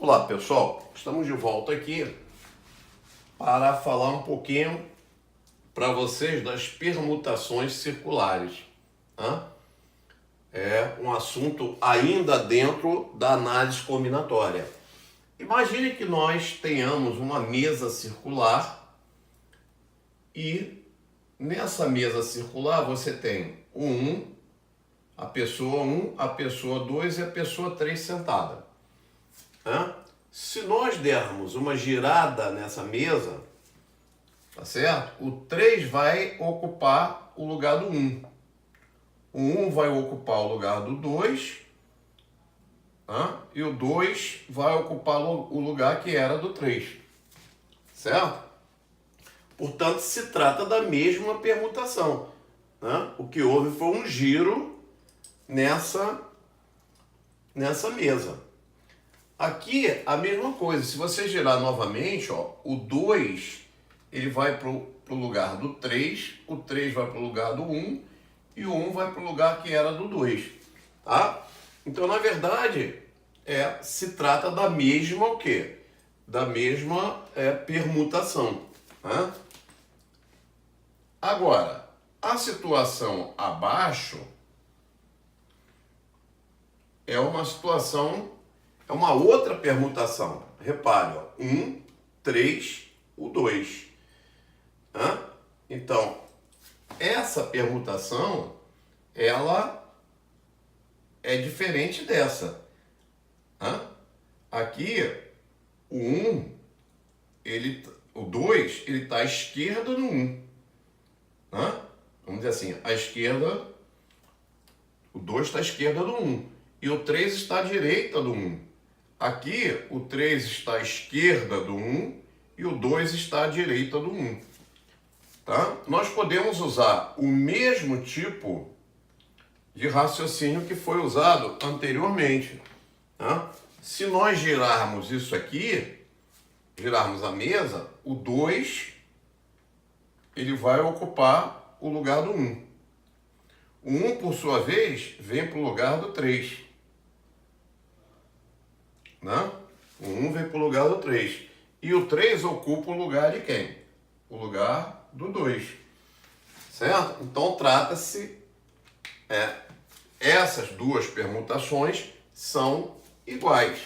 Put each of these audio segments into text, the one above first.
Olá pessoal, estamos de volta aqui para falar um pouquinho para vocês das permutações circulares. Tá? É um assunto ainda dentro da análise combinatória. Imagine que nós tenhamos uma mesa circular e nessa mesa circular você tem o 1, a pessoa 1, a pessoa 2 e a pessoa 3 sentada. Se nós dermos uma girada nessa mesa, tá certo? O 3 vai ocupar o lugar do 1. O 1 vai ocupar o lugar do 2, e o 2 vai ocupar o lugar que era do 3, certo? Portanto, se trata da mesma permutação. O que houve foi um giro nessa mesa. Aqui a mesma coisa, se você girar novamente, o 2 ele vai para o lugar do 3, o 3 vai para o lugar do 1 e o 1 vai para o lugar que era do 2. Tá? Então, na verdade, se trata da mesma o quê? Da mesma permutação. Tá? Agora, a situação abaixo é uma situação, é uma outra permutação. Repare, 1, 3, o 2. Então, essa permutação, ela é diferente dessa. Aqui, o 1, o 2, ele está à esquerda do 1. Vamos dizer assim, à esquerda, o 2 está à esquerda do 1. E o 3 está à direita do 1. Aqui, o 3 está à esquerda do 1 e o 2 está à direita do 1. Tá? Nós podemos usar o mesmo tipo de raciocínio que foi usado anteriormente. Tá? Se nós girarmos isso aqui, girarmos a mesa, o 2 ele vai ocupar o lugar do 1. O 1, por sua vez, vem para o lugar do 3. O 1 vem para o lugar do 3. E o 3 ocupa o lugar de quem? O lugar do 2. Certo? Então, trata-se... essas duas permutações são iguais.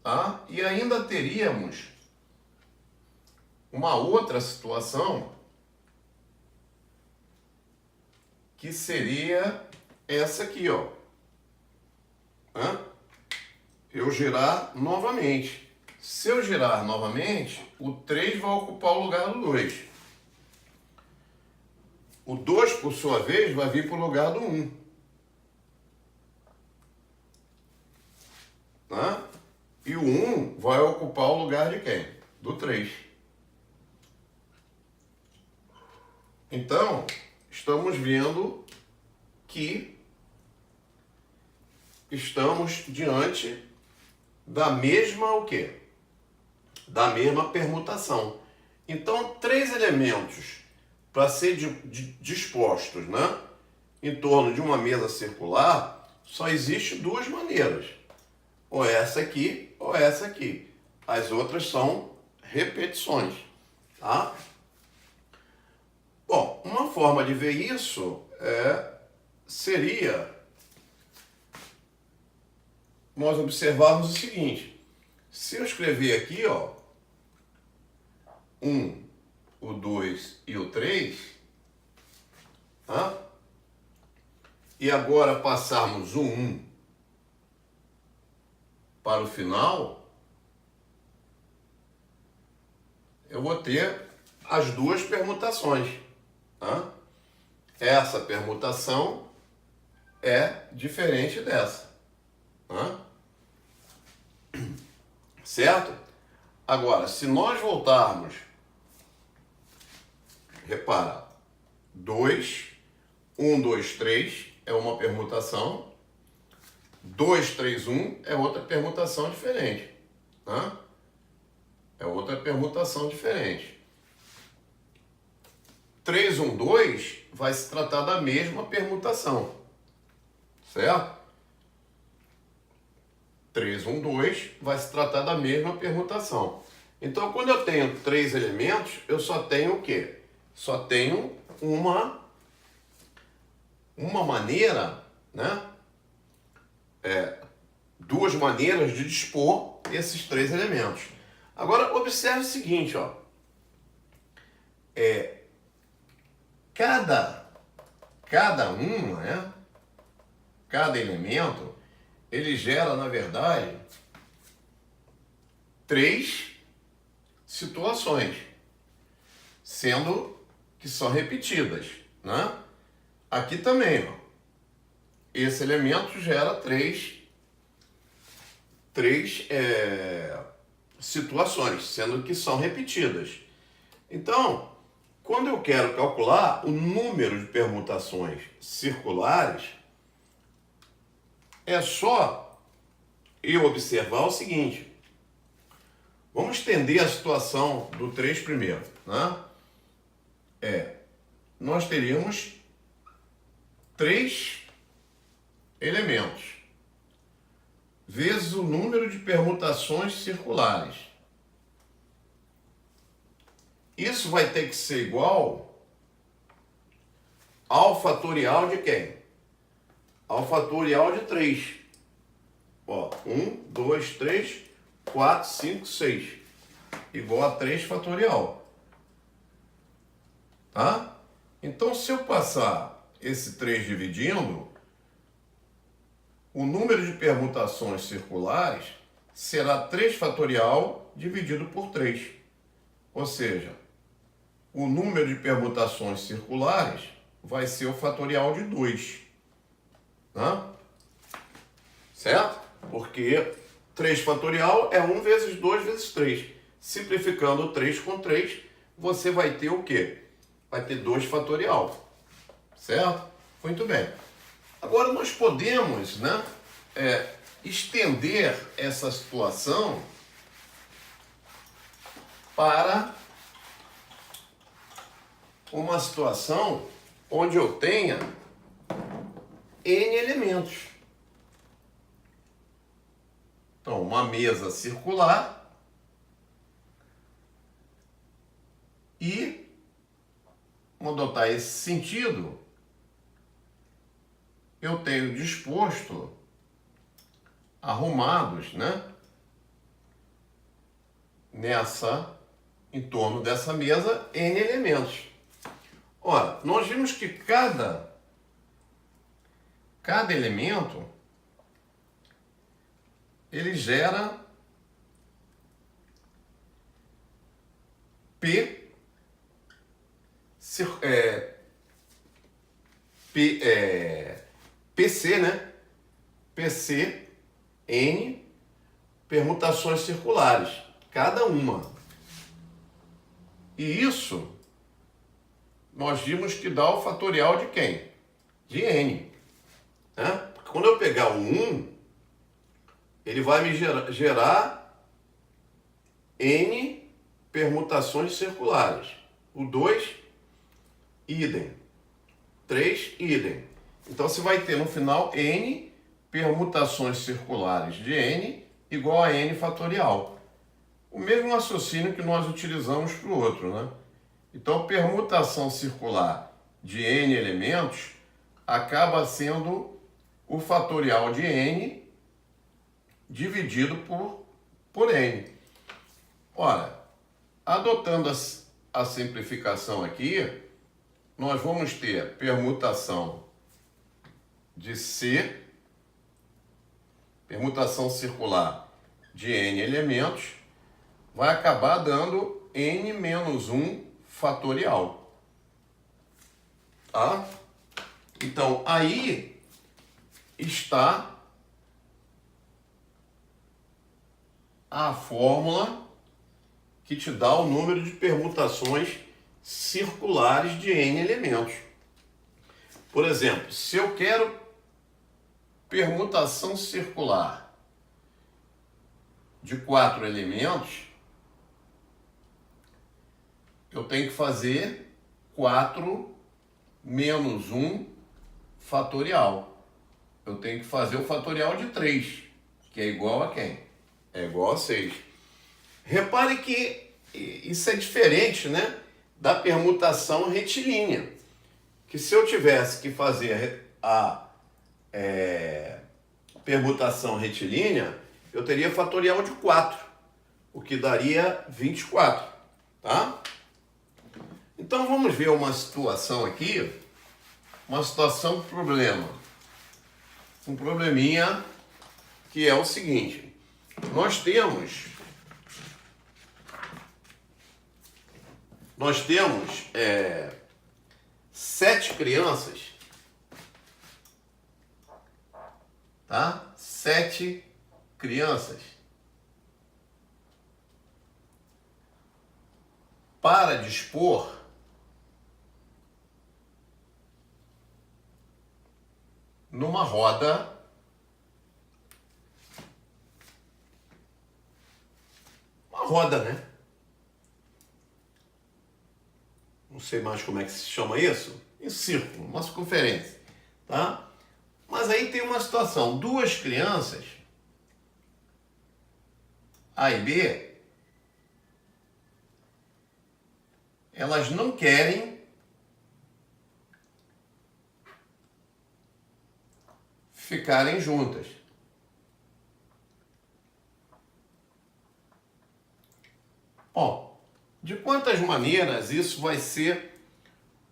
Tá? E ainda teríamos uma outra situação que seria essa aqui, eu girar novamente. Se eu girar novamente, o 3 vai ocupar o lugar do 2. O 2, por sua vez, vai vir para o lugar do 1. E o 1 vai ocupar o lugar de quem? Do 3. Então, estamos vendo que estamos diante da mesma o quê? Da mesma permutação. Então, 3 elementos para ser dispostos em torno de uma mesa circular, só existe 2 maneiras. Ou essa aqui, ou essa aqui. As outras são repetições. Tá? Bom, uma forma de ver isso seria nós observarmos o seguinte. Se eu escrever aqui, 1, o 2 e o 3, e agora passarmos o 1 para o final, eu vou ter as duas permutações. Essa permutação é diferente dessa. Certo? Agora, se nós voltarmos, repara, 2, 1, 2, 3 é uma permutação, 2, 3, 1 é outra permutação diferente. É outra permutação diferente. 3, 1, 2 vai se tratar da mesma permutação. Certo? 3, 1, 2, vai se tratar da mesma permutação. Então, quando eu tenho 3 elementos, eu só tenho o quê? Só tenho uma maneira, né? Duas maneiras de dispor esses 3 elementos. Agora, observe o seguinte, ó. Cada elemento, ele gera, na verdade, 3 situações, sendo que são repetidas, né? Aqui também, ó, esse elemento gera três situações, sendo que são repetidas. Então, quando eu quero calcular o número de permutações circulares, é só eu observar o seguinte. Vamos estender a situação do 3 primeiro, né? Nós teríamos 3 elementos vezes o número de permutações circulares. Isso vai ter que ser igual ao fatorial de quem? Ao fatorial de 3. Ó, 1, 2, 3, 4, 5, 6. Igual a 3 fatorial. Tá? Então, se eu passar esse 3 dividindo, o número de permutações circulares será 3 fatorial dividido por 3. Ou seja, o número de permutações circulares vai ser o fatorial de 2. Tá? Certo? Porque 3 fatorial é 1 vezes 2 vezes 3. Simplificando 3 com 3, você vai ter o quê? Vai ter 2 fatorial. Certo? Muito bem. Agora nós podemos, né, estender essa situação para uma situação onde eu tenha N elementos. Então, uma mesa circular e, vamos adotar esse sentido, eu tenho disposto, arrumados, né, em torno dessa mesa, N elementos. Ora, nós vimos que cada elemento, ele gera PC, né? PC, N permutações circulares, cada uma. E isso nós vimos que dá o fatorial de quem? De N. Né? Porque quando eu pegar o 1, ele vai me gerar N permutações circulares. O 2, idem. 3, idem. Então você vai ter no final N permutações circulares de N igual a N fatorial. O mesmo raciocínio que nós utilizamos para o outro, né? Então, permutação circular de N elementos acaba sendo o fatorial de N dividido por N. Ora, adotando a simplificação aqui, nós vamos ter permutação de C, permutação circular de N elementos, vai acabar dando N menos 1 fatorial. Tá? Então, aí está a fórmula que te dá o número de permutações circulares de N elementos. Por exemplo, se eu quero permutação circular de 4 elementos, eu tenho que fazer 4 menos 1 fatorial. Eu tenho que fazer o fatorial de 3, que é igual a quem? É igual a 6. Repare que isso é diferente, né, da permutação retilínea. Que se eu tivesse que fazer a permutação retilínea, eu teria fatorial de 4, o que daria 24, tá? Então vamos ver uma situação aqui, uma situação problema. Um probleminha que é o seguinte: nós temos 7 crianças, tá? 7 crianças para dispor numa roda né? Não sei mais como é que se chama isso, em círculo, uma circunferência, tá? Mas aí tem uma situação, 2 crianças, A e B, elas não querem ficarem juntas. Bom, de quantas maneiras isso vai ser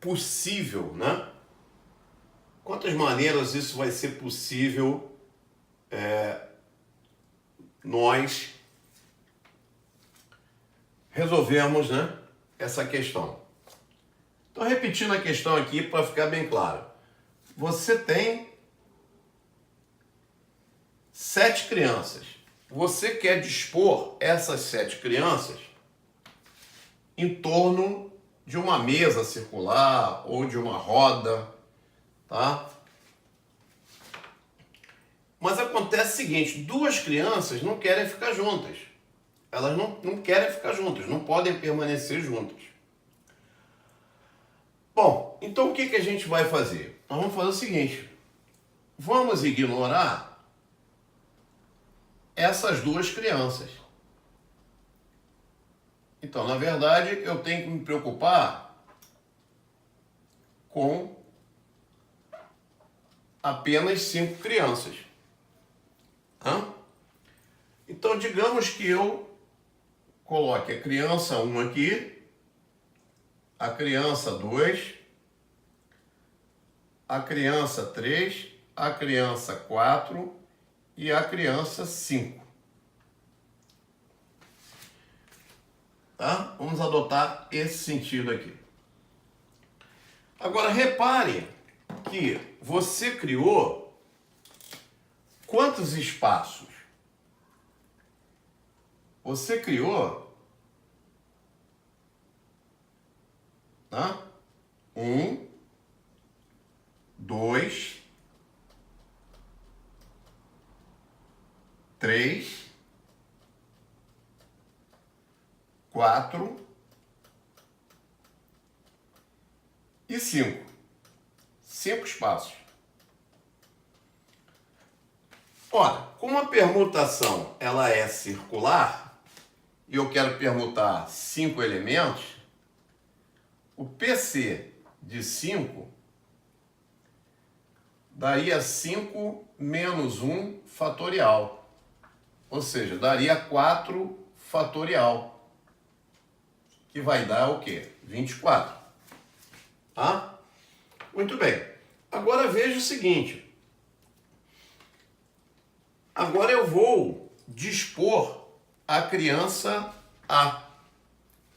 possível, né? Quantas maneiras isso vai ser possível nós resolvermos, né, essa questão. Então, repetindo a questão aqui para ficar bem claro. Você tem 7 crianças. Você quer dispor essas 7 crianças em torno de uma mesa circular ou de uma roda, tá? Mas acontece o seguinte, 2 crianças não querem ficar juntas. Elas não querem ficar juntas, não podem permanecer juntas. Bom, então o que a gente vai fazer? Nós vamos fazer o seguinte, vamos ignorar essas 2 crianças. Então, na verdade, eu tenho que me preocupar com apenas 5 crianças. Então, digamos que eu coloque a criança 1 aqui, a criança 2, a criança 3, a criança 4 e a criança 5. Tá? Vamos adotar esse sentido aqui. Agora, repare que você criou quantos espaços? Você criou 1, 2, 3, 4 e 5. 5 espaços. Ora, como a permutação ela é circular e eu quero permutar 5 elementos, o PC de 5 daria 5 menos 1 fatorial, ou seja, daria 4 fatorial, que vai dar o quê? 24. Tá? Muito bem. Agora veja o seguinte. Agora eu vou dispor a criança A,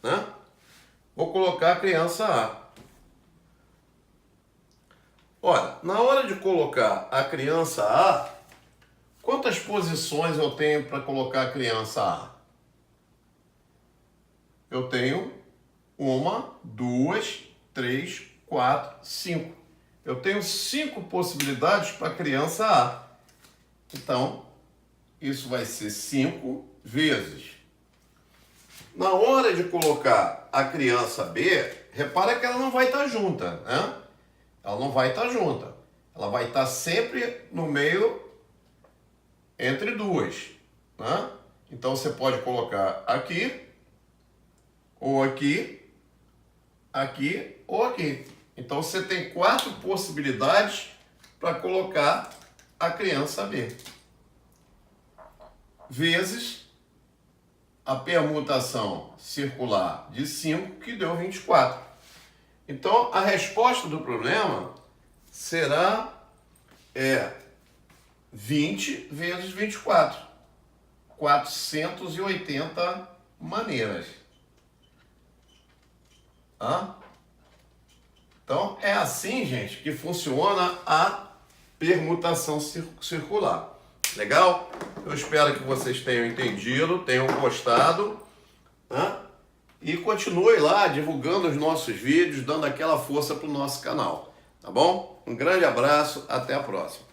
né? Vou colocar a criança A. Olha, na hora de colocar a criança A, quantas posições eu tenho para colocar a criança A? Eu tenho 1, 2, 3, 4, 5. Eu tenho 5 possibilidades para a criança A. Então, isso vai ser 5 vezes. Na hora de colocar a criança B, repara que ela não vai estar junta, né? Ela não vai estar junta. Ela vai estar sempre no meio entre duas, né? Então você pode colocar aqui, ou aqui, aqui ou aqui. Então você tem 4 possibilidades para colocar a criança B. Vezes a permutação circular de 5, que deu 24. Então a resposta do problema será 20 vezes 24. 480 maneiras. Então é assim, gente, que funciona a permutação circular. Legal? Eu espero que vocês tenham entendido, tenham gostado, né? E continue lá divulgando os nossos vídeos, dando aquela força para o nosso canal. Tá bom? Um grande abraço, até a próxima.